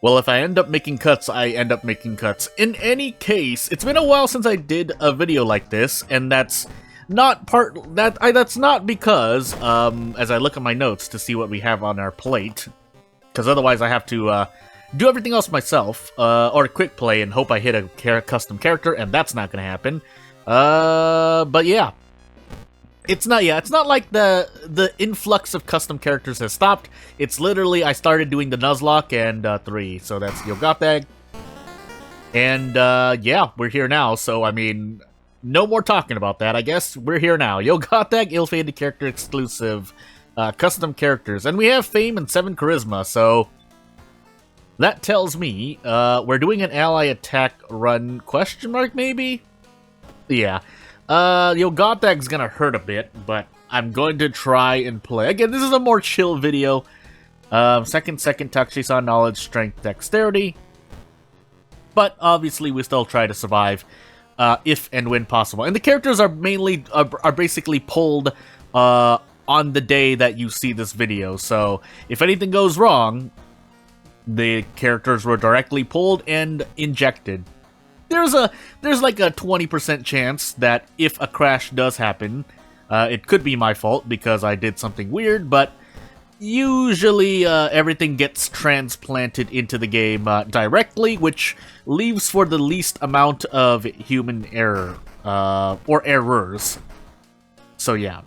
Well, if I end up making cuts, I end up making cuts. In any case, it's been a while since I did a video like this, and that's not that's not because, as I look at my notes to see what we have on our plate, because otherwise I have to, do everything else myself, or quick play and hope I hit a custom character, and that's not gonna happen. But yeah. It's not like the influx of custom characters has stopped. It's literally, I started doing the Nuzlocke and 3, so that's Yogotag. And yeah, we're here now, so I mean, no more talking about that, I guess. We're here now. Yogotag, ill-fated character exclusive, custom characters. And we have Fame and 7 Charisma, so that tells me we're doing an ally attack run, question mark maybe? Yeah. Yogotag's gonna hurt a bit, but I'm going to try and play. Again, this is a more chill video. Second, Takushi-san, knowledge, strength, dexterity. But obviously, we still try to survive, if and when possible. And the characters are mainly, are basically pulled, on the day that you see this video. So, if anything goes wrong, the characters were directly pulled and injected. There's like a 20% chance that if a crash does happen, it could be my fault because I did something weird, but usually everything gets transplanted into the game directly, which leaves for the least amount of human error, or errors. So yeah.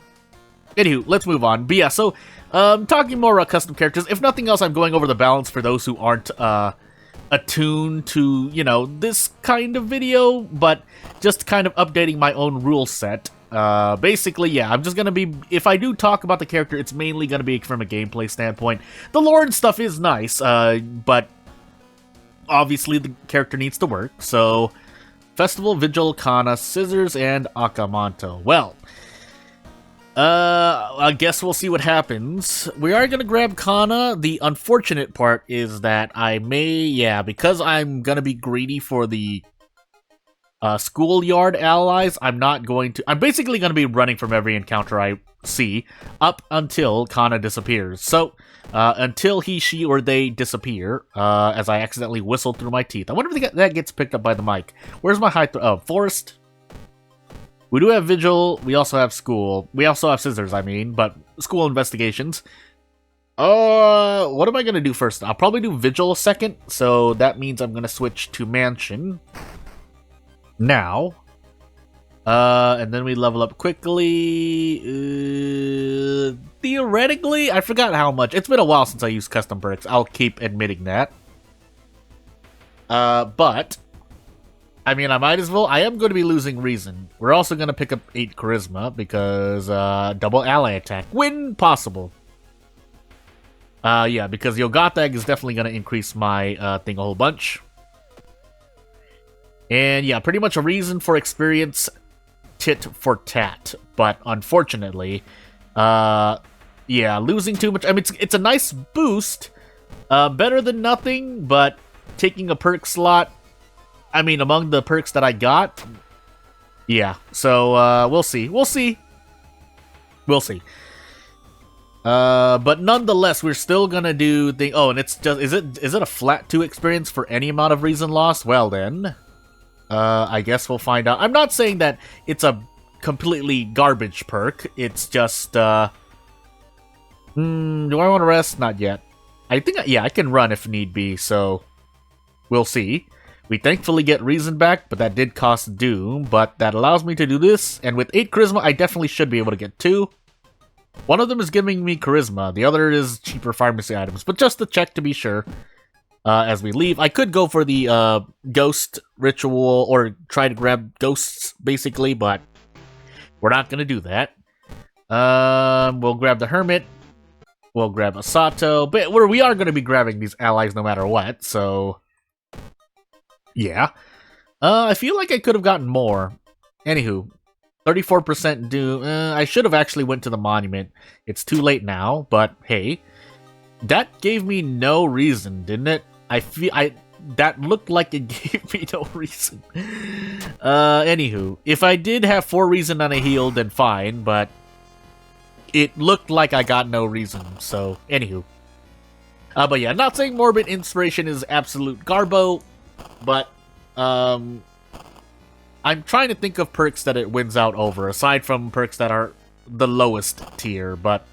Anywho, let's move on. But yeah, so, talking more about custom characters, if nothing else, I'm going over the balance for those who aren't, attuned to, you know, this kind of video, but just kind of updating my own rule set. Basically, yeah, I'm just gonna be, if I do talk about the character, it's mainly gonna be from a gameplay standpoint. The lore and stuff is nice, but obviously the character needs to work, so Festival, Vigil, Kana, Scissors, and Akamanto. Well, I guess we'll see what happens. We are gonna grab Kana. The unfortunate part is that I may, yeah, because I'm gonna be greedy for the schoolyard allies, I'm basically gonna be running from every encounter I see up until Kana disappears. So, until he, she, or they disappear, as I accidentally whistled through my teeth. I wonder if that gets picked up by the mic. Where's my high oh, Forest? We do have Vigil, we also have School. We also have Scissors, I mean, but School Investigations. What am I gonna do first? I'll probably do Vigil second, so that means I'm gonna switch to Mansion. Now. And then we level up quickly. Theoretically, I forgot how much. It's been a while since I used custom perks. I'll keep admitting that. But I mean, I might as well. I am going to be losing Reason. We're also going to pick up 8 Charisma because double ally attack when possible. Yeah, because Yogotag is definitely going to increase my thing a whole bunch. And yeah, pretty much a Reason for experience, tit for tat. But unfortunately, yeah, losing too much. I mean, it's a nice boost, better than nothing. But taking a perk slot, I mean, among the perks that I got, yeah. So, we'll see. We'll see. We'll see. But nonetheless, we're still gonna do the... Oh, and it's just... Is it a flat 2 experience for any amount of Reason lost? Well, then. I guess we'll find out. I'm not saying that it's a completely garbage perk. It's just, do I want to rest? Not yet. I think, yeah, I can run if need be, so... We'll see. We thankfully get Reason back, but that did cost Doom, but that allows me to do this, and with 8 Charisma, I definitely should be able to get 2. One of them is giving me Charisma, the other is cheaper pharmacy items, but just to check to be sure, as we leave. I could go for the, Ghost Ritual, or try to grab Ghosts, basically, but we're not gonna do that. We'll grab the Hermit, we'll grab Asato, but we are gonna be grabbing these allies no matter what, so... Yeah. I feel like I could have gotten more. Anywho, 34% Doom. I should have actually went to the Monument. It's too late now, but hey. That gave me no reason, didn't it? That looked like it gave me no reason. Anywho, if I did have 4 reason and I healed, then fine, but it looked like I got no reason, so anywho. But yeah, not saying Morbid Inspiration is absolute garbo, but I'm trying to think of perks that it wins out over, aside from perks that are the lowest tier, but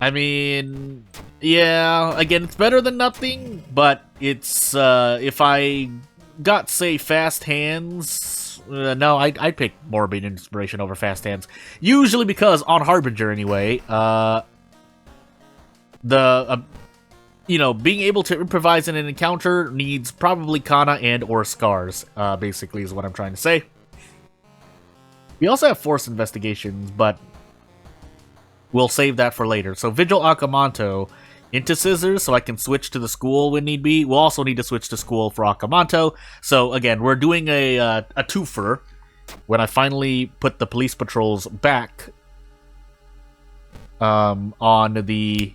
I mean, yeah, again, it's better than nothing, but it's, if I got, say, Fast Hands, no, I'd pick Morbid Inspiration over Fast Hands, usually because, on Harbinger anyway, you know, being able to improvise in an encounter needs probably Kana and or Scars, basically is what I'm trying to say. We also have Force Investigations, but we'll save that for later. So Vigil Akamanto into Scissors, so I can switch to the school when need be. We'll also need to switch to school for Akamanto. So again, we're doing a twofer when I finally put the police patrols back on the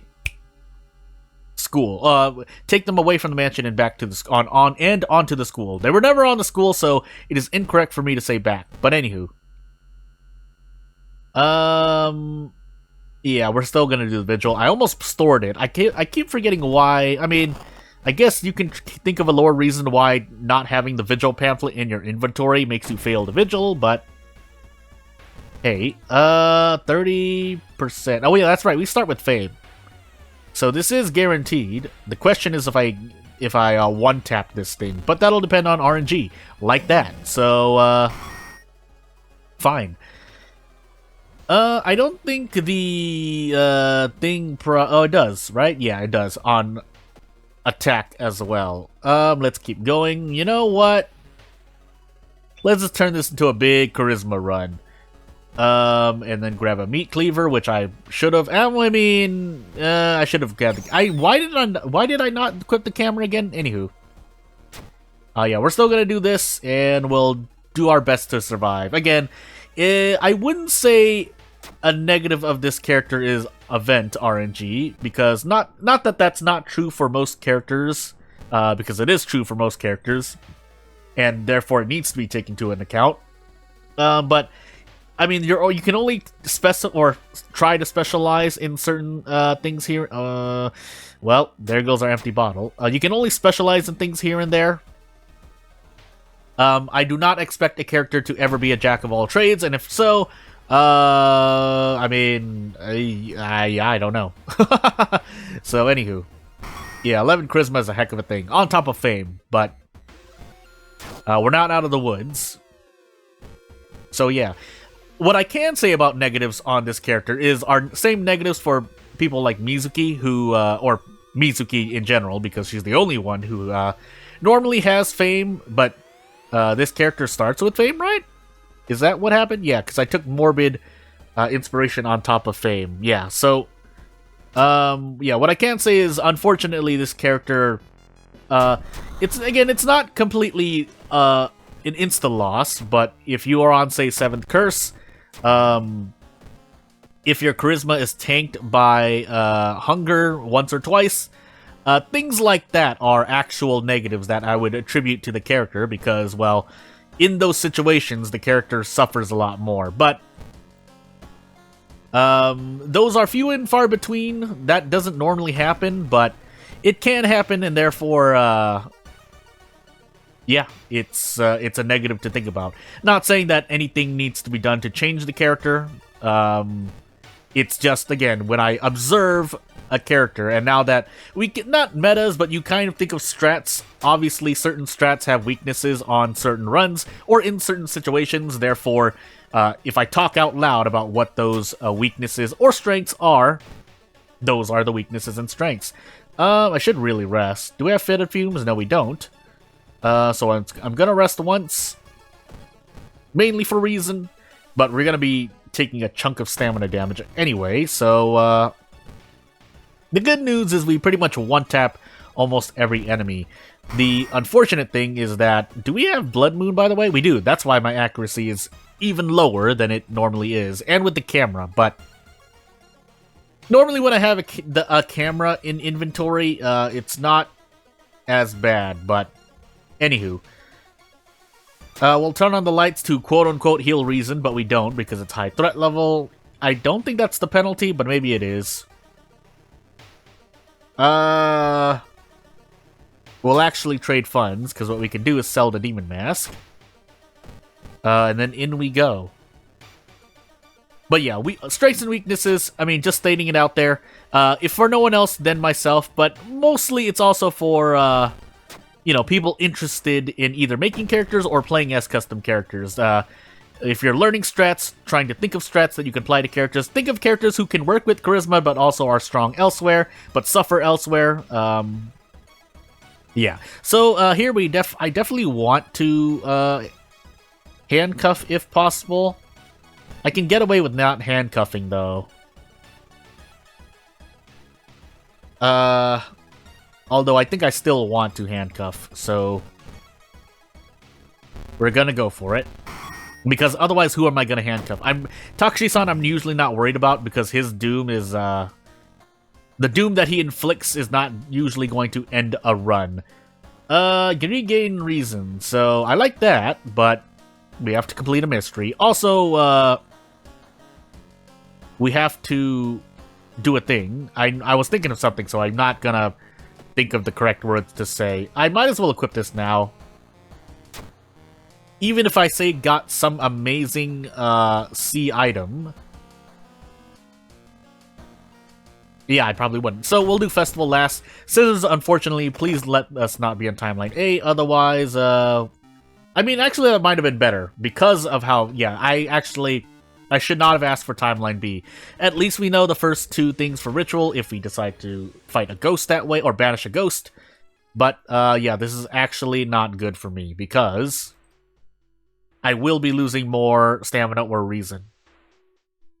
school. Take them away from the mansion and back to the onto the school. They were never on the school, so it is incorrect for me to say back. But anywho, yeah, we're still gonna do the Vigil. I almost stored it. I keep forgetting why. I mean, I guess you can think of a lower reason why not having the Vigil pamphlet in your inventory makes you fail the Vigil, but hey, 30%. Oh yeah, that's right. We start with Fame. So this is guaranteed. The question is if I one-tap this thing, but that'll depend on RNG, like that. So, fine. I don't think the, thing oh, it does, right? Yeah, it does, on attack as well. Let's keep going. You know what? Let's just turn this into a big charisma run. And then grab a meat cleaver, which I should have. I mean, I should have grabbed. Why did I not equip the camera again? Anywho, yeah, we're still gonna do this, and we'll do our best to survive. Again, I wouldn't say a negative of this character is event RNG, because not that that's not true for most characters, because it is true for most characters, and therefore it needs to be taken into account. But I mean, you can only try to specialize in certain things here. Well, there goes our empty bottle. You can only specialize in things here and there. I do not expect a character to ever be a jack of all trades, and if so, I mean, I don't know. So, anywho, yeah, 11 charisma is a heck of a thing on top of Fame, but we're not out of the woods. So yeah. What I can say about negatives on this character is our same negatives for people like Mizuki, who, or Mizuki in general, because she's the only one who, normally has Fame, but, this character starts with Fame, right? Is that what happened? Yeah, because I took Morbid, Inspiration on top of Fame. Yeah, so, yeah, what I can say is, unfortunately, this character, it's not completely, an insta-loss, but if you are on, say, 7th Curse, if your charisma is tanked by hunger once or twice, things like that are actual negatives that I would attribute to the character, because, well, in those situations, the character suffers a lot more. But those are few and far between. That doesn't normally happen, but it can happen, and therefore, yeah, it's a negative to think about. Not saying that anything needs to be done to change the character. It's just, again, when I observe a character, and now that we get, not metas, but you kind of think of strats. Obviously, certain strats have weaknesses on certain runs or in certain situations. Therefore, if I talk out loud about what those weaknesses or strengths are, those are the weaknesses and strengths. I should really rest. Do we have fitted fumes? No, we don't. So I'm gonna rest once, mainly for reason, but we're gonna be taking a chunk of stamina damage anyway, so, the good news is we pretty much one-tap almost every enemy. The unfortunate thing is that, do we have Blood Moon, by the way? We do. That's why my accuracy is even lower than it normally is, and with the camera, but normally when I have a camera in inventory, it's not as bad, but anywho, we'll turn on the lights to quote-unquote heal reason, but we don't because it's high threat level. I don't think that's the penalty, but maybe it is. We'll actually trade funds, because what we can do is sell the Demon Mask. And then in we go. But yeah, strengths and weaknesses, I mean, just stating it out there. If for no one else, then myself, but mostly it's also for, you know, people interested in either making characters or playing as custom characters. If you're learning strats, trying to think of strats that you can apply to characters, think of characters who can work with charisma but also are strong elsewhere, but suffer elsewhere. Yeah. So here I definitely want to handcuff if possible. I can get away with not handcuffing though. Although I think I still want to handcuff, so we're gonna go for it. Because otherwise, who am I gonna handcuff? Takashi-san I'm usually not worried about because his doom is, the doom that he inflicts is not usually going to end a run. Regain reason, so I like that, but we have to complete a mystery. Also, we have to do a thing. I was thinking of something, so I'm not gonna think of the correct words to say. I might as well equip this now. Even if I say got some amazing C item. Yeah, I probably wouldn't. So we'll do Festival last. Scissors, unfortunately, please let us not be on Timeline A. Otherwise, I mean, actually that might have been better. Because of how, yeah, I should not have asked for Timeline B. At least we know the first two things for Ritual if we decide to fight a ghost that way or banish a ghost. But, yeah, this is actually not good for me because I will be losing more stamina or reason.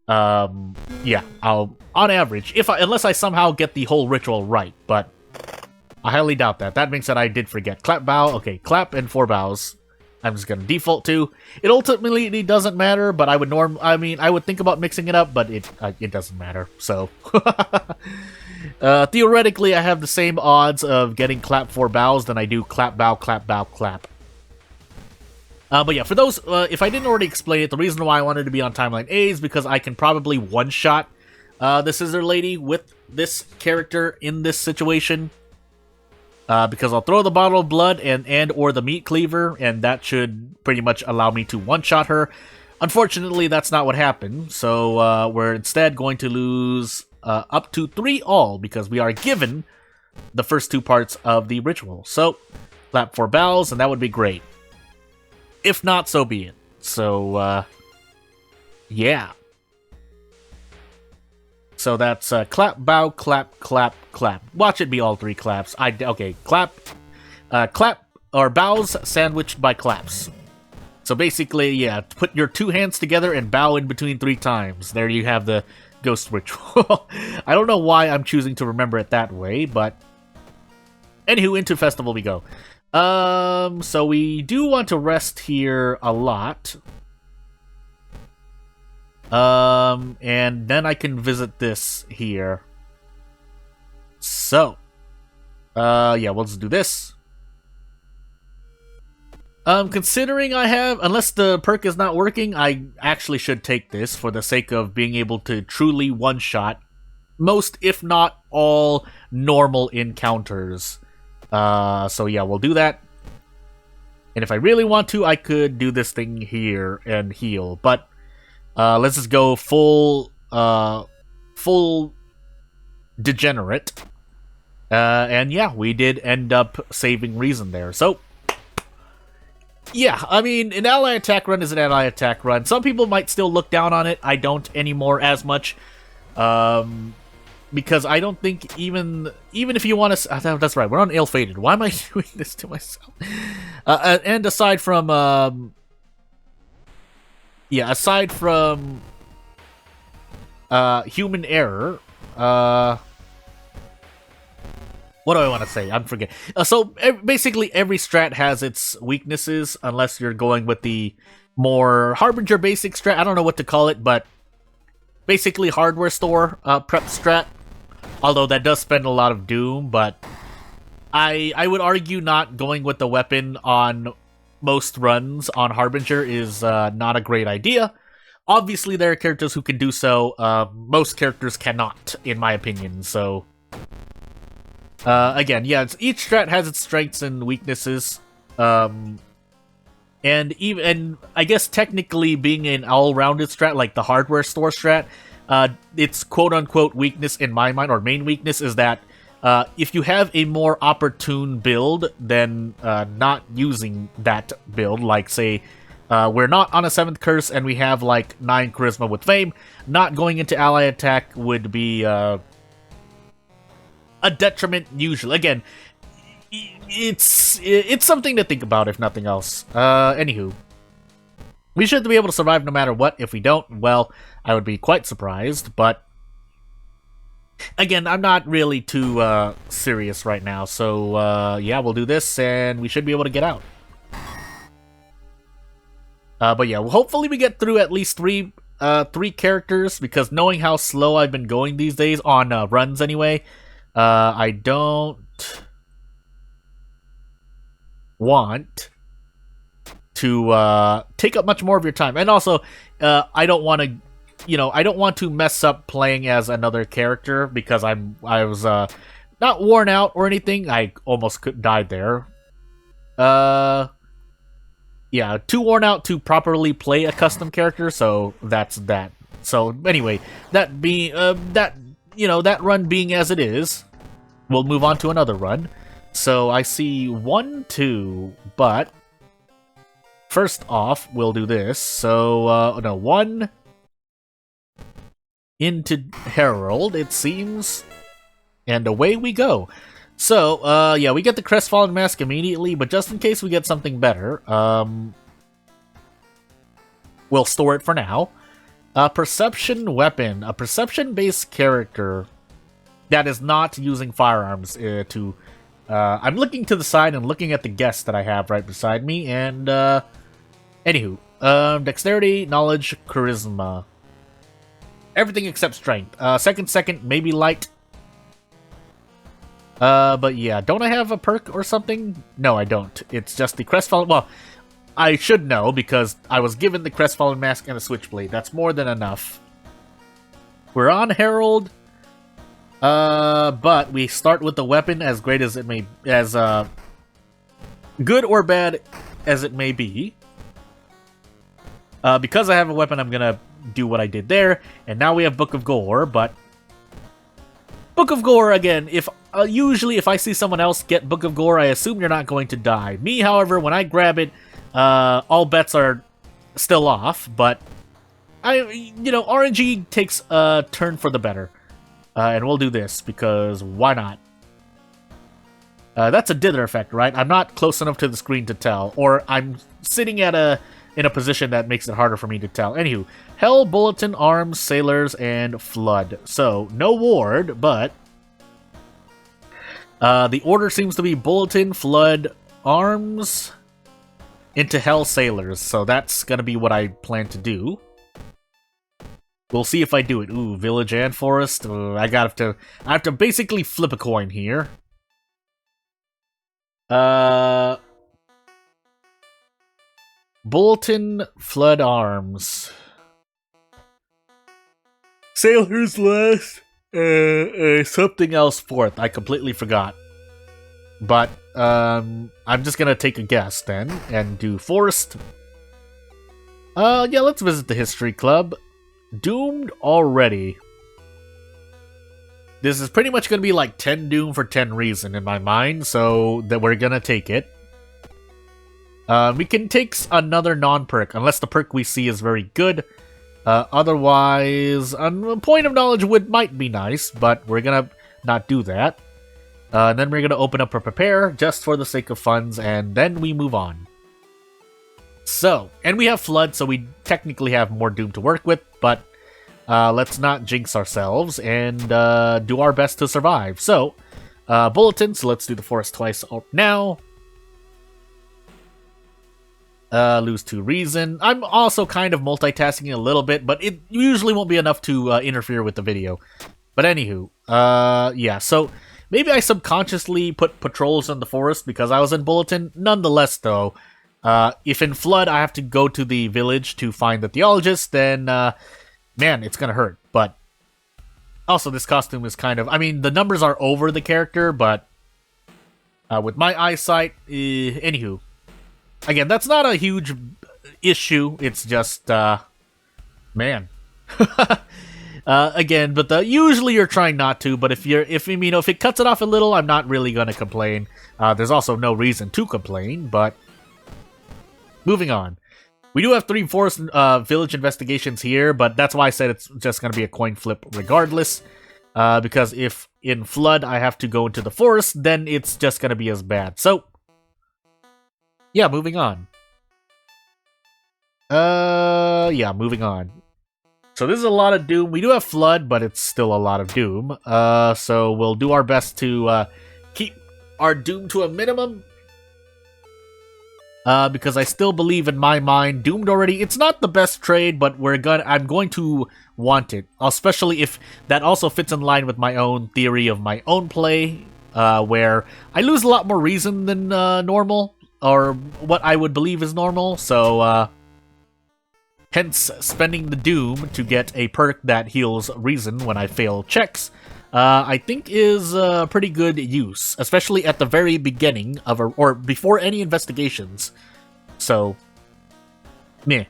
Yeah, I'll, on average, unless I somehow get the whole ritual right, but I highly doubt that. That being said, I did forget. Clap bow, okay, clap and 4 bows. I'm just gonna default to. It ultimately doesn't matter, but I would think about mixing it up, but it doesn't matter, so. Theoretically, I have the same odds of getting clap 4 bows than I do clap bow, clap bow, clap. But yeah, for those, if I didn't already explain it, the reason why I wanted to be on Timeline A is because I can probably one-shot the Scissor Lady with this character in this situation. Because I'll throw the Bottle of Blood and or the Meat Cleaver, and that should pretty much allow me to one-shot her. Unfortunately, that's not what happened, so we're instead going to lose up to 3 all, because we are given the first 2 parts of the ritual. So, clap 4 bows, and that would be great. If not, so be it. So, yeah. So that's clap, bow, clap, clap, clap. Watch it be all 3 claps. Okay, clap, clap, or bows sandwiched by claps. So basically, yeah, put your 2 hands together and bow in between 3 times. There you have the ghost ritual. I don't know why I'm choosing to remember it that way, but anywho, into festival we go. So we do want to rest here a lot. And then I can visit this here. So, yeah, we'll just do this. Considering I have, unless the perk is not working, I actually should take this for the sake of being able to truly one-shot most, if not all, normal encounters. So yeah, we'll do that. And if I really want to, I could do this thing here and heal. But let's just go full degenerate. And yeah, we did end up saving reason there. So yeah, I mean, an ally attack run is an ally attack run. Some people might still look down on it. I don't anymore as much. Because I don't think even if you want to... that's right, we're on ill-fated. Why am I doing this to myself? And aside from... yeah, aside from... human error... what do I want to say? I'm forgetting. So, basically, every strat has its weaknesses, unless you're going with the more Harbinger basic strat. I don't know what to call it, but... basically, hardware store prep strat. Although that does spend a lot of doom, but I would argue not going with the weapon on most runs on Harbinger is not a great idea. Obviously, there are characters who can do so. Most characters cannot, in my opinion, so... Again, yeah, each strat has its strengths and weaknesses. And I guess technically being an all-rounded strat, like the hardware store strat, its quote-unquote weakness in my mind, or main weakness, is that if you have a more opportune build, then not using that build, like say, we're not on a 7th curse and we have like 9 charisma with fame, not going into ally attack would be a detriment usually. Again, it's something to think about if nothing else. Anywho, we should be able to survive no matter what. If we don't, well, I would be quite surprised, but again, I'm not really too serious right now, so yeah, we'll do this and we should be able to get out. But yeah, hopefully we get through at least three characters, because knowing how slow I've been going these days on runs anyway, I don't want to take up much more of your time, and also I don't want to, I don't want to mess up playing as another character, because I was not worn out or anything. I almost died there. Yeah, too worn out to properly play a custom character, so that's that. So anyway, that run being as it is, we'll move on to another run. So I see 1, 2, but first off, we'll do this. So, no, 1 into Herald, it seems, and away we go. So, yeah, we get the Crestfallen Mask immediately, but just in case we get something better, we'll store it for now. Perception Weapon, a perception-based character that is not using firearms I'm looking to the side and looking at the guest that I have right beside me, and, anywho, Dexterity, Knowledge, Charisma. Everything except Strength. Second, maybe Light. But yeah, don't I have a perk or something? No, I don't. It's just the Crestfallen... Well, I should know, because I was given the Crestfallen Mask and a Switchblade. That's more than enough. We're on Herald. But we start with the weapon, as great as it may... As, good or bad as it may be. Because I have a weapon, I'm gonna do what I did there. And now we have Book of Gore, but... Book of Gore, again, usually if I see someone else get Book of Gore, I assume you're not going to die. Me, however, when I grab it, all bets are still off, but RNG takes a turn for the better. And we'll do this, because why not? That's a dither effect, right? I'm not close enough to the screen to tell, or I'm sitting in a position that makes it harder for me to tell. Anywho, Hell, Bulletin, Arms, Sailors, and Flood. So, no ward, but the order seems to be Bulletin, Flood, Arms, into Hell, Sailors. So that's gonna be what I plan to do. We'll see if I do it. Ooh, Village and Forest. I have to basically flip a coin here. Bulletin, Flood, Arms. Sailors last. Something else fourth. I completely forgot. But, I'm just gonna take a guess then, and do Forest. Yeah, let's visit the History Club. Doomed already. This is pretty much gonna be like 10 Doom for 10 Reason in my mind, so that we're gonna take it. We can take another non-perk, unless the perk we see is very good. Otherwise, a Point of Knowledge might be nice, but we're gonna not do that. And then we're gonna open up a Prepare, just for the sake of funds, and then we move on. So, and we have Flood, so we technically have more Doom to work with, but let's not jinx ourselves and do our best to survive. So, Bulletin, so let's do the Forest twice now. Lose 2 Reason. I'm also kind of multitasking a little bit, but it usually won't be enough to interfere with the video. But anywho, yeah, so maybe I subconsciously put patrols in the forest because I was in Bulletin. Nonetheless, though, if in Flood I have to go to the village to find the Theologist, then, man, it's gonna hurt. But also, this costume is kind of... I mean, the numbers are over the character, but With my eyesight, anywho. Again, that's not a huge issue. It's just, man. Again, but usually you're trying not to. But if it cuts it off a little, I'm not really gonna complain. There's also no reason to complain. But moving on, we do have 3 forest village investigations here, but that's why I said it's just gonna be a coin flip regardless. Because if in flood I have to go into the forest, then it's just gonna be as bad. So, yeah, moving on. Yeah, moving on. So this is a lot of Doom. We do have Flood, but it's still a lot of Doom. So we'll do our best to keep our Doom to a minimum. Because I still believe in my mind, Doomed already, it's not the best trade, but I'm going to want it. Especially if that also fits in line with my own theory of my own play, where I lose a lot more reason than normal, or what I would believe is normal, so hence spending the Doom to get a perk that heals reason when I fail checks, I think is a pretty good use, especially at the very beginning of or before any investigations. So, meh.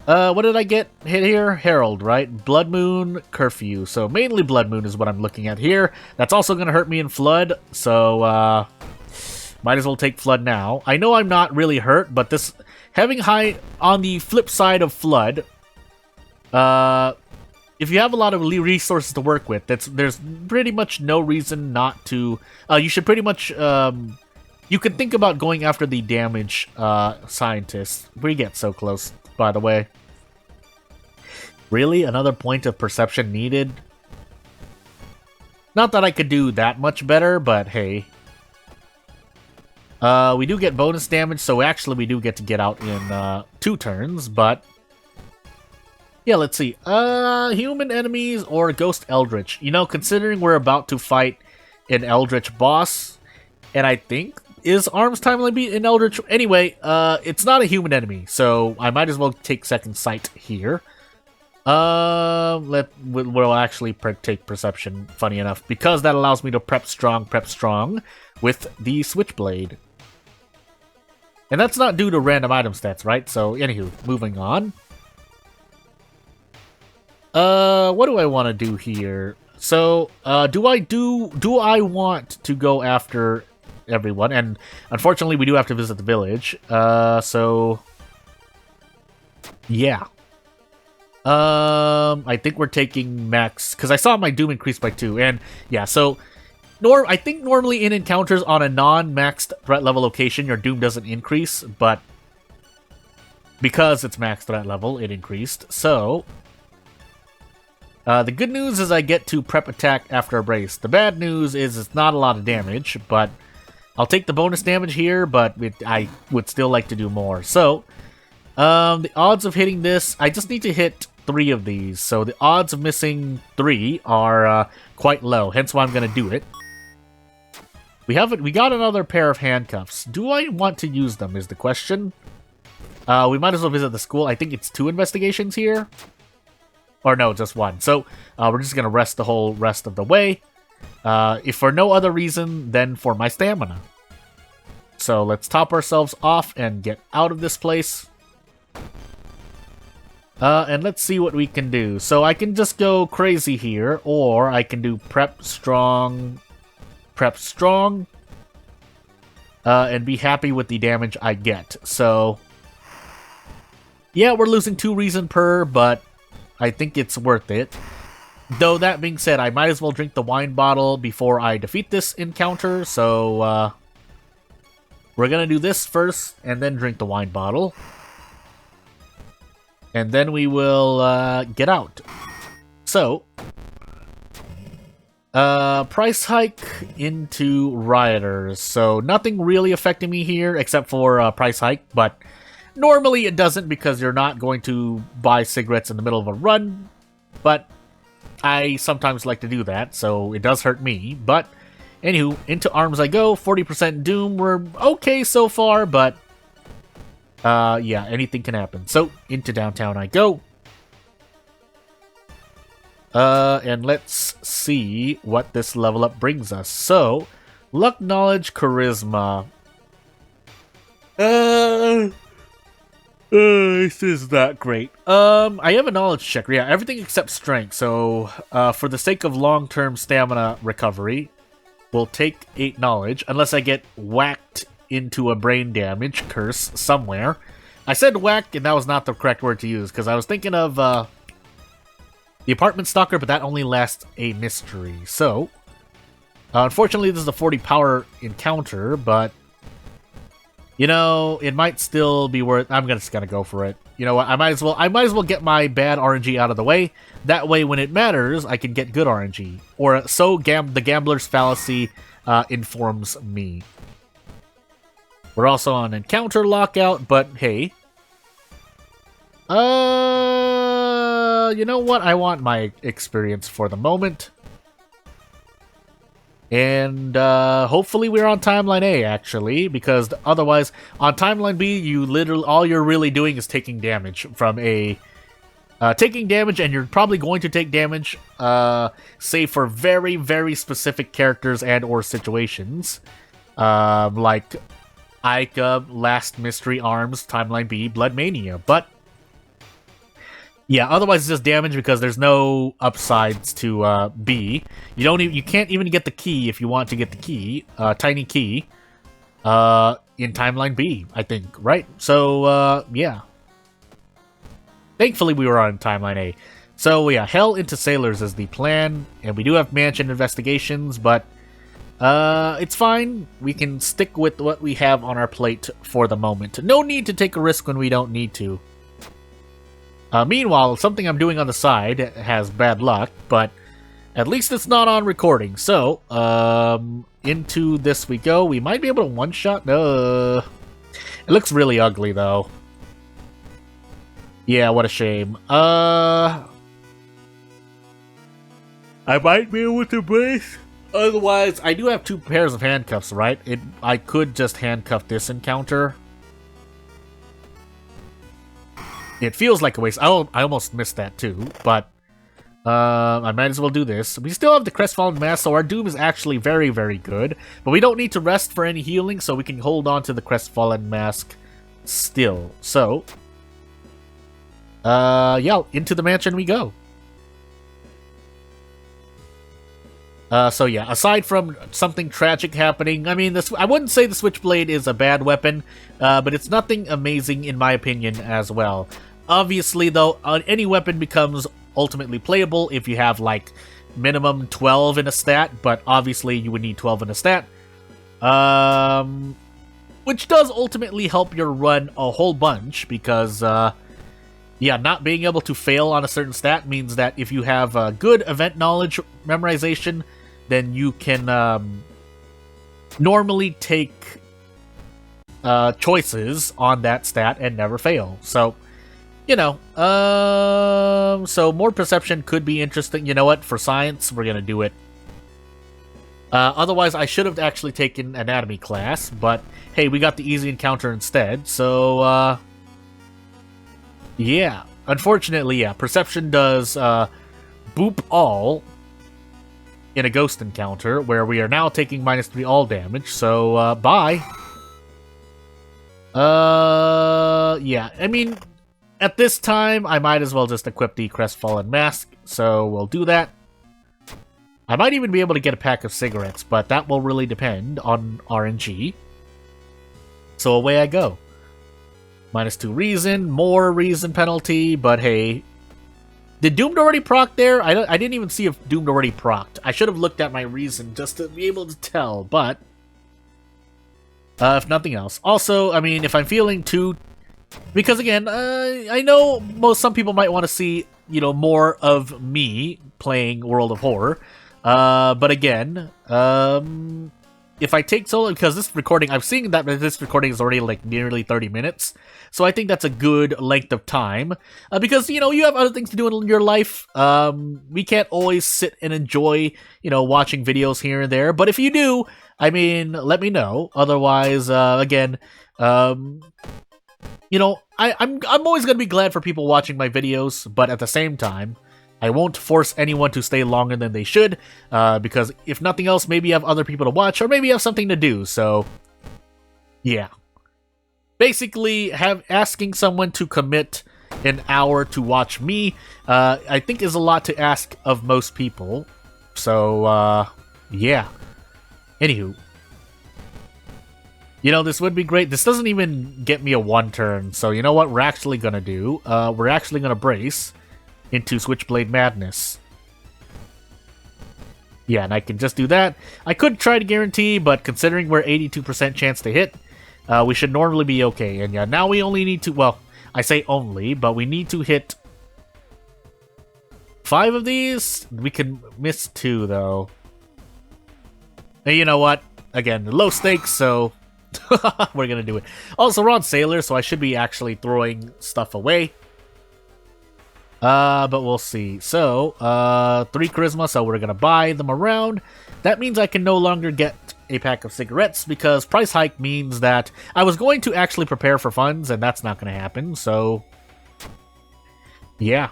What did I get hit here? Herald, right? Blood Moon, Curfew. So mainly Blood Moon is what I'm looking at here. That's also going to hurt me in Flood, so might as well take Flood now. I know I'm not really hurt, but this having high on the flip side of Flood, if you have a lot of resources to work with, there's pretty much no reason not to. You should pretty much. You could think about going after the damage scientist. We get so close, by the way. Really, another point of perception needed. Not that I could do that much better, but hey. We do get bonus damage, so actually we do get to get out in 2 turns, but. Yeah, let's see. Human enemies or Ghost Eldritch. You know, considering we're about to fight an Eldritch boss, and I think is Arms Time Limit an Eldritch. Anyway, it's not a human enemy, so I might as well take Second Sight here. We'll actually take Perception, funny enough, because that allows me to prep strong with the Switchblade. And that's not due to random item stats, right? So, anywho, moving on. What do I want to do here? So, do I want to go after everyone? And unfortunately, we do have to visit the village. So, yeah. I think we're taking max, because I saw my Doom increase by 2, and yeah, so, I think normally in encounters on a non-maxed threat level location, your Doom doesn't increase, but because it's max threat level, it increased, so. The good news is I get to prep attack after a brace. The bad news is it's not a lot of damage, but I'll take the bonus damage here, but I would still like to do more. So, the odds of hitting this, I just need to hit 3 of these. So the odds of missing 3 are quite low, hence why I'm going to do it. We got another pair of handcuffs. Do I want to use them is the question. We might as well visit the school. I think it's 2 investigations here. Or no, just 1. So, we're just going to rest the whole rest of the way. If for no other reason than for my stamina. So, let's top ourselves off and get out of this place. And let's see what we can do. So, I can just go crazy here, or I can do prep strong, and be happy with the damage I get. So, yeah, we're losing 2 reason per, but I think it's worth it. Though, that being said, I might as well drink the wine bottle before I defeat this encounter, so, we're gonna do this first, and then drink the wine bottle. And then we will, get out. So, price hike into rioters. So, nothing really affecting me here, except for, price hike, but normally it doesn't because you're not going to buy cigarettes in the middle of a run, but I sometimes like to do that, so it does hurt me. But, anywho, into arms I go, 40% Doom, we're okay so far, but, yeah, anything can happen. So, into downtown I go. And let's see what this level up brings us. So, Luck, knowledge, charisma. This is not great. I have a knowledge check. Yeah, everything except strength. So, for the sake of long-term stamina recovery, we'll take 8 knowledge, unless I get whacked into a brain damage curse somewhere. I said whack, and that was not the correct word to use, because I was thinking of, the apartment stalker, but that only lasts a mystery. So, unfortunately, this is a 40 power encounter, but you know, it might still be worth. I'm just gonna go for it. You know what? I might as well get my bad RNG out of the way. That way, when it matters, I can get good RNG. Or so the gambler's fallacy informs me. We're also on encounter lockout, but hey. You know what? I want my experience for the moment. And hopefully we're on timeline A, actually, because otherwise on timeline B, all you're really doing is taking damage from and you're probably going to take damage, save for very, very specific characters and or situations, like Ica, Last Mystery Arms, timeline B, Blood Mania, but yeah, otherwise it's just damage because there's no upsides to B. You can't even get the key if you want to get the key, tiny key, in timeline B, I think, right? So yeah. Thankfully we were on timeline A. So yeah, Hell into Sailors is the plan, and we do have mansion investigations, but it's fine. We can stick with what we have on our plate for the moment. No need to take a risk when we don't need to. Meanwhile, something I'm doing on the side has bad luck, but at least it's not on recording. So, into this we go. We might be able to one-shot. It looks really ugly, though. Yeah, what a shame. I might be able to brace. Otherwise, I do have 2 pairs of handcuffs, right? I could just handcuff this encounter. It feels like a waste. I almost missed that too, but I might as well do this. We still have the Crestfallen Mask, so our Doom is actually very, very good. But we don't need to rest for any healing, so we can hold on to the Crestfallen Mask still. So, yeah, into the mansion we go. So yeah, aside from something tragic happening, I mean, I wouldn't say the Switchblade is a bad weapon, but it's nothing amazing in my opinion as well. Obviously, though, any weapon becomes ultimately playable if you have, like, minimum 12 in a stat, but obviously you would need 12 in a stat. Which does ultimately help your run a whole bunch, because, yeah, not being able to fail on a certain stat means that if you have good event knowledge memorization, then you can normally take choices on that stat and never fail. So, you know, so more perception could be interesting. You know what? For science, we're going to do it. Otherwise, I should have actually taken anatomy class, but hey, we got the easy encounter instead. So, yeah. Unfortunately, yeah, perception does boop all in a ghost encounter, where we are now taking -3 all damage, so, bye. Yeah, I mean, at this time, I might as well just equip the Crestfallen Mask, so we'll do that. I might even be able to get a pack of cigarettes, but that will really depend on RNG. So away I go. -2 reason, more reason penalty, but hey. Did Doomed already proc there? I didn't even see if Doomed already procced. I should have looked at my reason just to be able to tell, but if nothing else. Also, I mean, if I'm feeling too... Because again, I know some people might want to see, you know, more of me playing World of Horror. But again, if I take solo, because this recording, I'm seeing that this recording is already like nearly 30 minutes. So I think that's a good length of time. Because, you know, you have other things to do in your life. We can't always sit and enjoy, you know, watching videos here and there. But if you do, I mean, let me know. Otherwise, again, you know, I'm always going to be glad for people watching my videos. But at the same time, I won't force anyone to stay longer than they should, because if nothing else, maybe you have other people to watch, or maybe you have something to do, so yeah. Basically, asking someone to commit an hour to watch me, I think is a lot to ask of most people, so, yeah. Anywho. You know, this would be great. This doesn't even get me a 1 turn, so you know what we're actually gonna do? We're actually gonna brace into Switchblade Madness. Yeah, and I can just do that. I could try to guarantee, but considering we're 82% chance to hit, we should normally be okay. And yeah, now we only need to, well, I say only, but we need to hit 5 of these. We can miss 2, though. And you know what? Again, low stakes, so we're gonna do it. Also, we're on Sailor, so I should be actually throwing stuff away. But we'll see. So, 3 charisma, so we're gonna buy them around. That means I can no longer get a pack of cigarettes, because price hike means that I was going to actually prepare for funds, and that's not gonna happen, so yeah.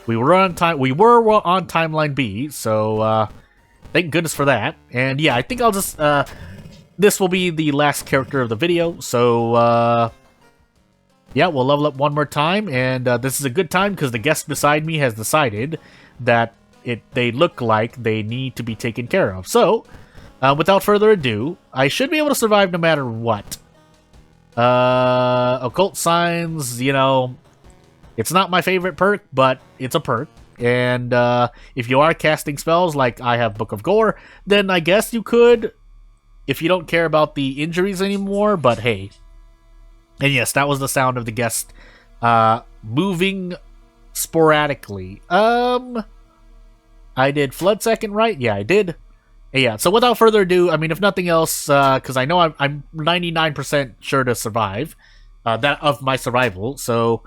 We were on timeline B, so, thank goodness for that. And yeah, I think I'll just, this will be the last character of the video, so, yeah, we'll level up one more time, and this is a good time because the guest beside me has decided that they look like they need to be taken care of. So, without further ado, I should be able to survive no matter what. Occult Signs, you know, it's not my favorite perk, but it's a perk. And if you are casting spells like I have Book of Gore, then I guess you could, if you don't care about the injuries anymore, but hey. And yes, that was the sound of the guest moving sporadically. I did Flood Second, right? Yeah, I did. Yeah, so without further ado, I mean, if nothing else, because I know I'm 99% sure to survive, that of my survival, so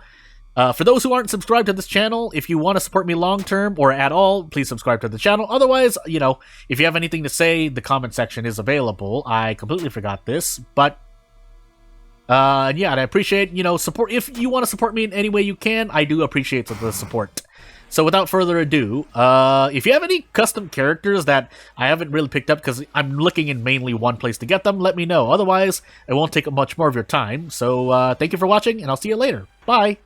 for those who aren't subscribed to this channel, if you want to support me long-term or at all, please subscribe to the channel. Otherwise, you know, if you have anything to say, the comment section is available. I completely forgot this, but and yeah, and I appreciate, you know, support. If you want to support me in any way you can, I do appreciate the support. So without further ado, if you have any custom characters that I haven't really picked up because I'm looking in mainly one place to get them, let me know. Otherwise, it won't take up much more of your time. So thank you for watching, and I'll see you later. Bye!